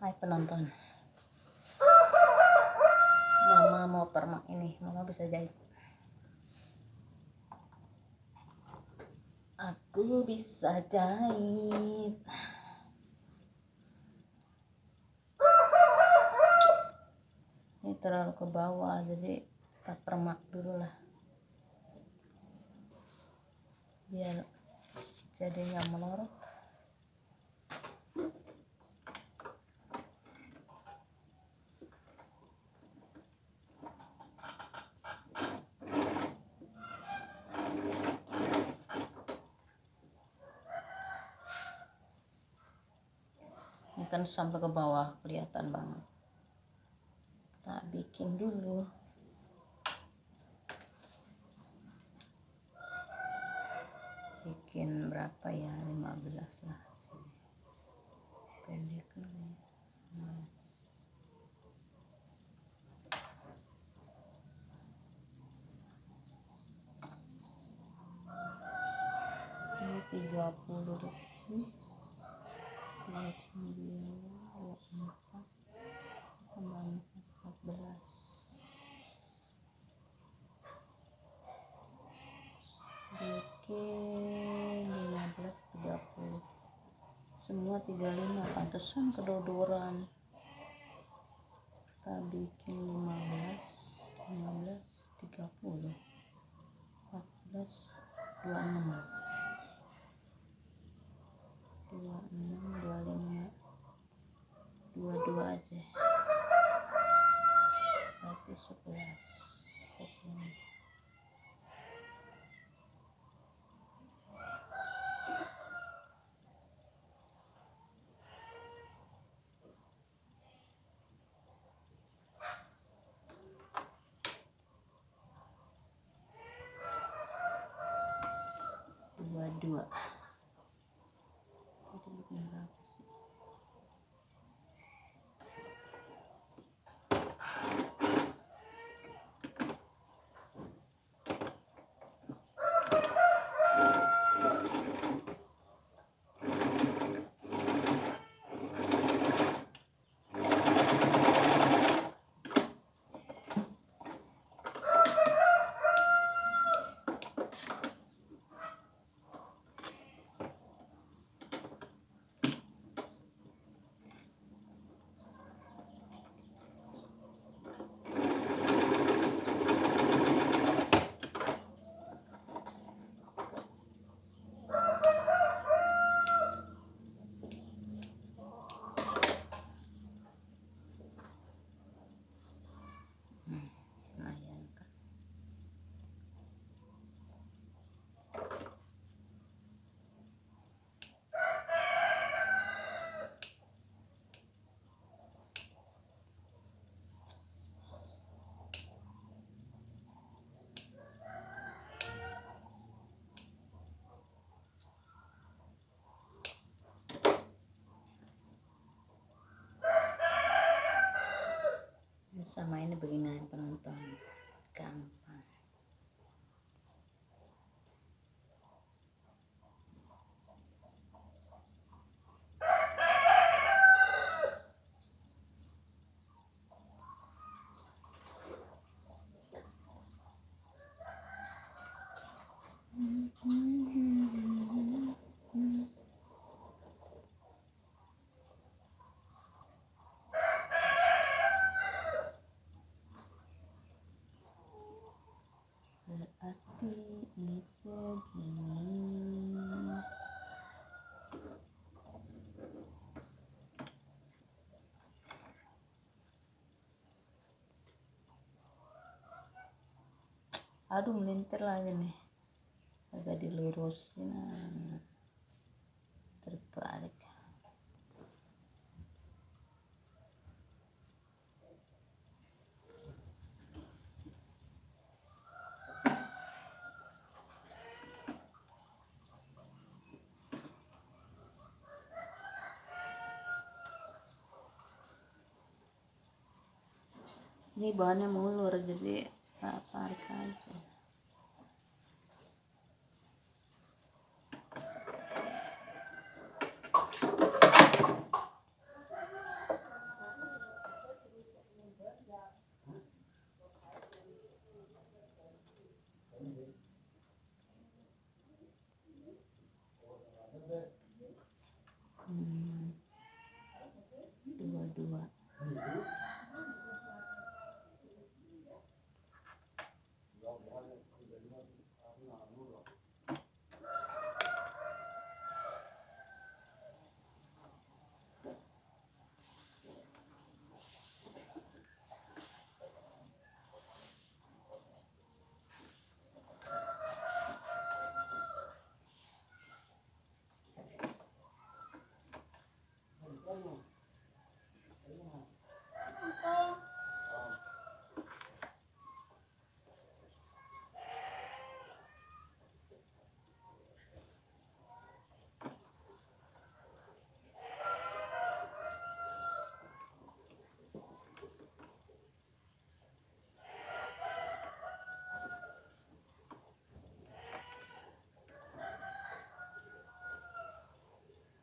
Hai penonton, mama mau permak ini, mama bisa jahit. Aku bisa jahit. Ini terlalu ke bawah, jadi kita permak dulu lah, biar jadinya melorot. Ini kan sampai ke bawah, kelihatan banget. Kita bikin dulu. Bikin berapa ya? 15 lah sini. Pendek dulu. Ini 30 detik. 29, 24, tambah 14. Bikin 15, 30. Semua 35, pantesan kedodoran. Kita bikin 15, 30, 14, 26, 25, 22 aja. Berarti 11 segini. Dua. Tadi bikin berapa sih? Lumayan kan. Sama ini begini penonton, gampang. Berarti ini segini. Aduh, melintir lagi nih, agak dilurusin, terbalik. Ini bahannya mulur, jadi tarik aja. 22.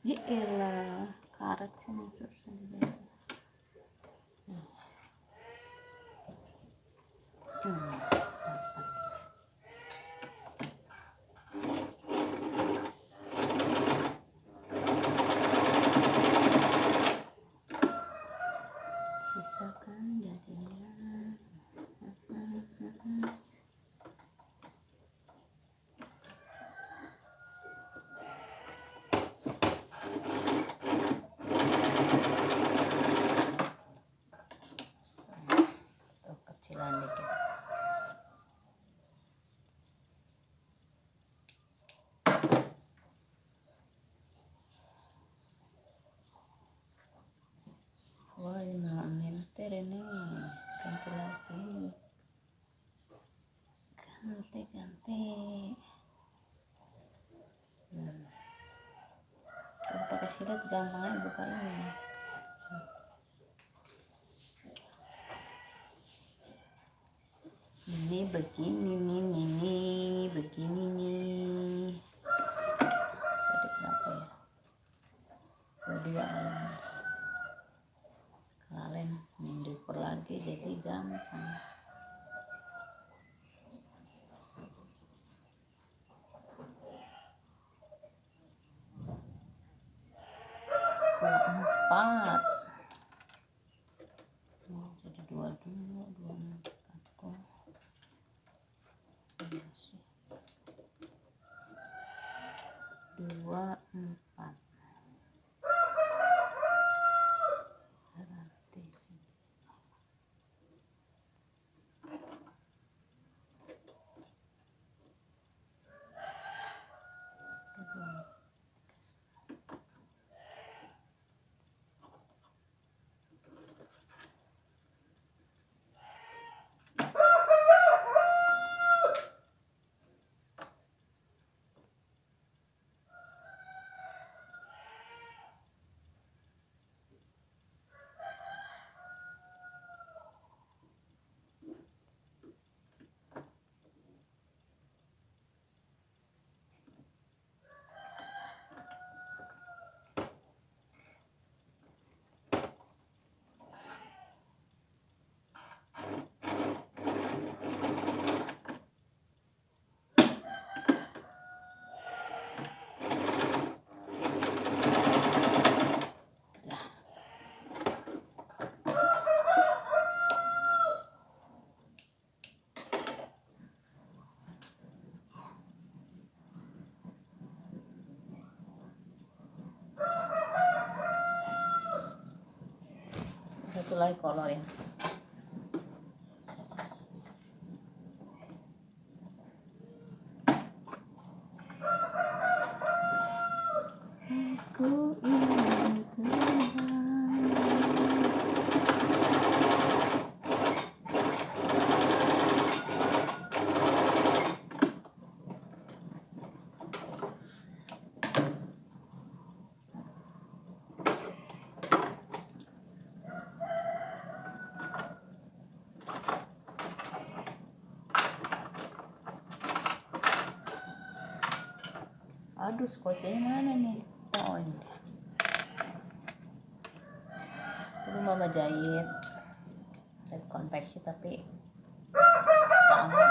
Iyalah, karet sih susah dibaca. Bisa kan jadinya. Tuh kecilan dikit. Wah, nggak menter ini. Ganti lagi. Ganti. Kalau pakai silet gampang aja buka ini. Ini begini nih, begini nih. Tadi berapa ya? 22 kalian diukur lagi jadi gampang. Empat jadi 22 24 berarti sini. Satu lagi kolor ya. Aku ingin terbang. Aduh, skotnya mana nih? Oh, ini. Dulu mama jahit konveksi tapi lama.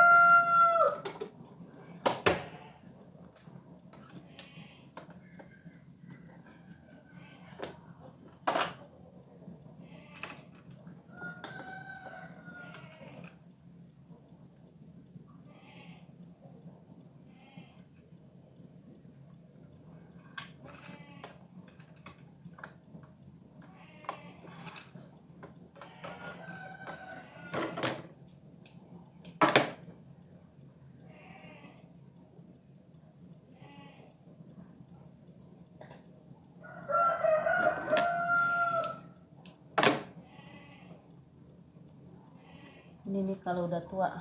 Ini nih kalau udah tua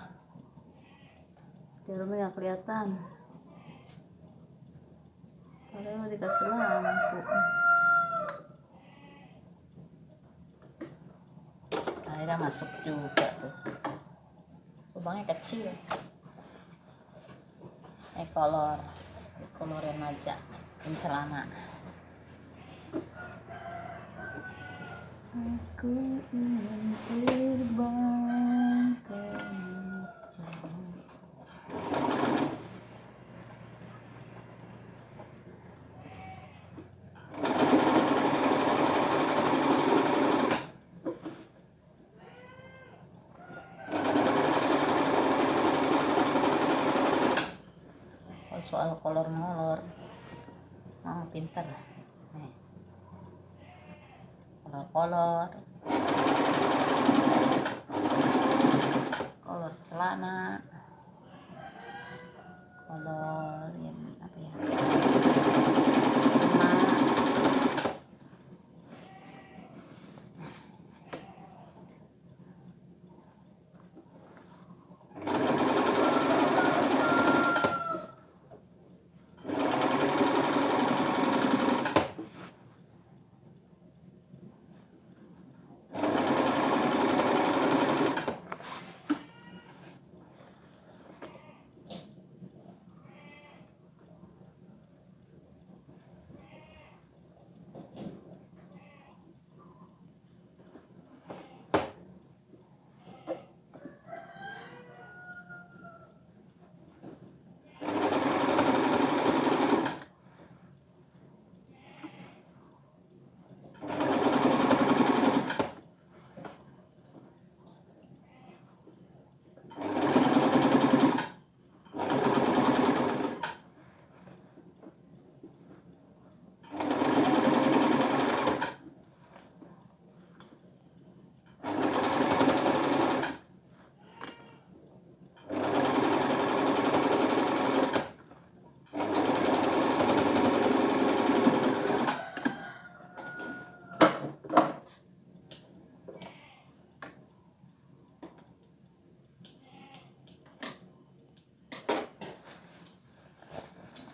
jarumnya nggak kelihatan, padahal dikasih lampu. Akhirnya masuk juga tuh, lubangnya kecil. Kolorin aja celana. Aku ingin terbang ke jauh. Soal kolor molor pinter nih, kolor celana, kolor yang apa ya,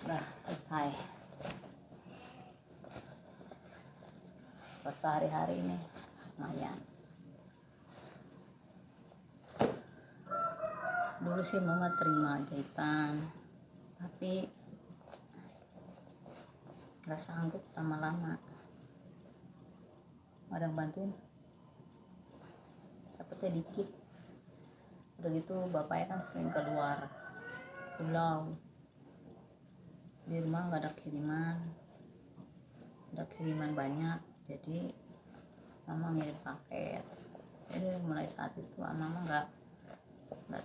udah selesai. Pas hari-hari ini lumayan. Dulu sih mama terima jahitan, tapi nggak sanggup lama-lama. Ada yang bantuin, dapetnya dikit. Udah gitu bapaknya kan sering keluar pulau, di rumah nggak ada kiriman banyak, jadi mama ngirim paket. Jadi mulai saat itu mama nggak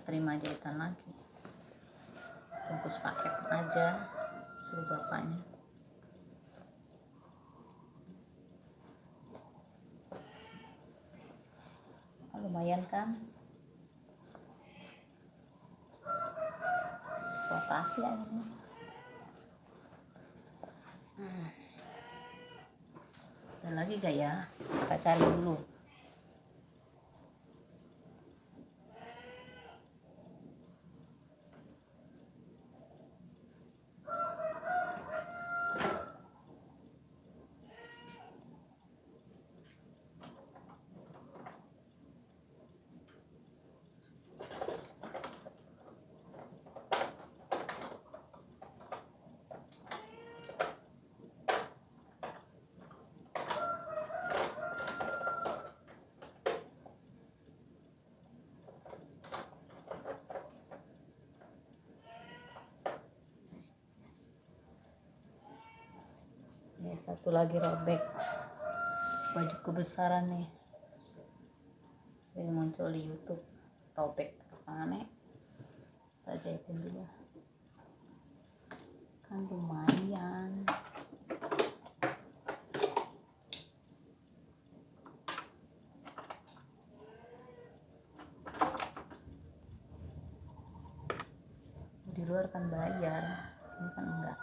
terima jahitan lagi, bungkus paket aja, suruh bapaknya. Lumayan kan, lokasi aja. Ada lagi gak ya? Kita cari dulu. Ini satu lagi robek, baju kebesaran nih, saya muncul di YouTube, robek tangannya, kita jahitin dulu kan lumayan. Di luar kan bayar, sini kan enggak.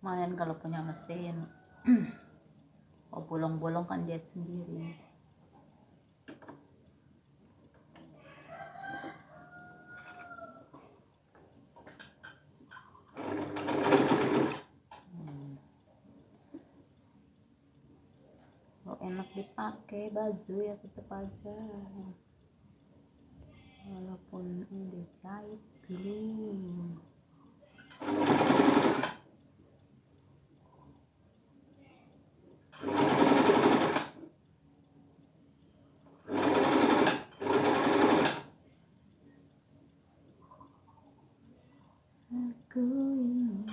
Main kalau punya mesin. Oh, bolong-bolong kan jahit sendiri. Kalau enak dipakai baju ya tetap aja, walaupun dijahit dulu. Aku ingin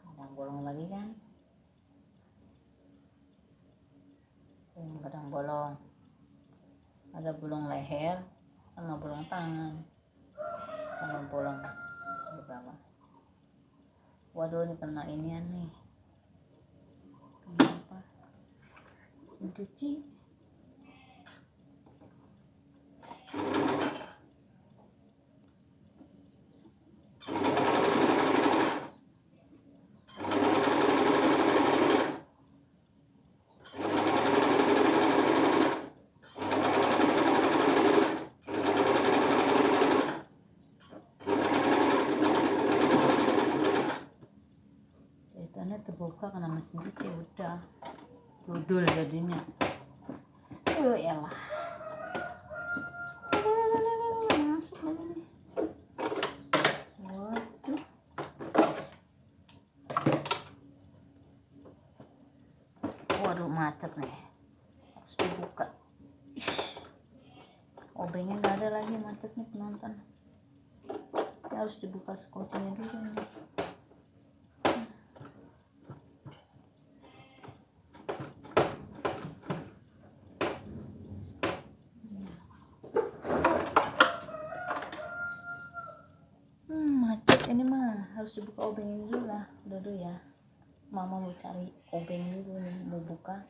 kadang bolong lagi kan, kadang bolong, ada bolong leher sama bolong tangan sama bolong di bawah. Waduh, ini kena inian nih, kenapa cuci. Jahitannya terbuka karena mesin cuci, udah dudul jadinya. Ya lah, masuk lagi nih. Waduh, waduh macet nih, harus dibuka. Obengnya nggak ada lagi, macet nih penonton. Ya, harus dibuka skocinya dulu nih. Macet ini mah, harus dibuka obengnya dulu lah. Udah dulu ya, mama mau cari obeng dulu nih, mau buka.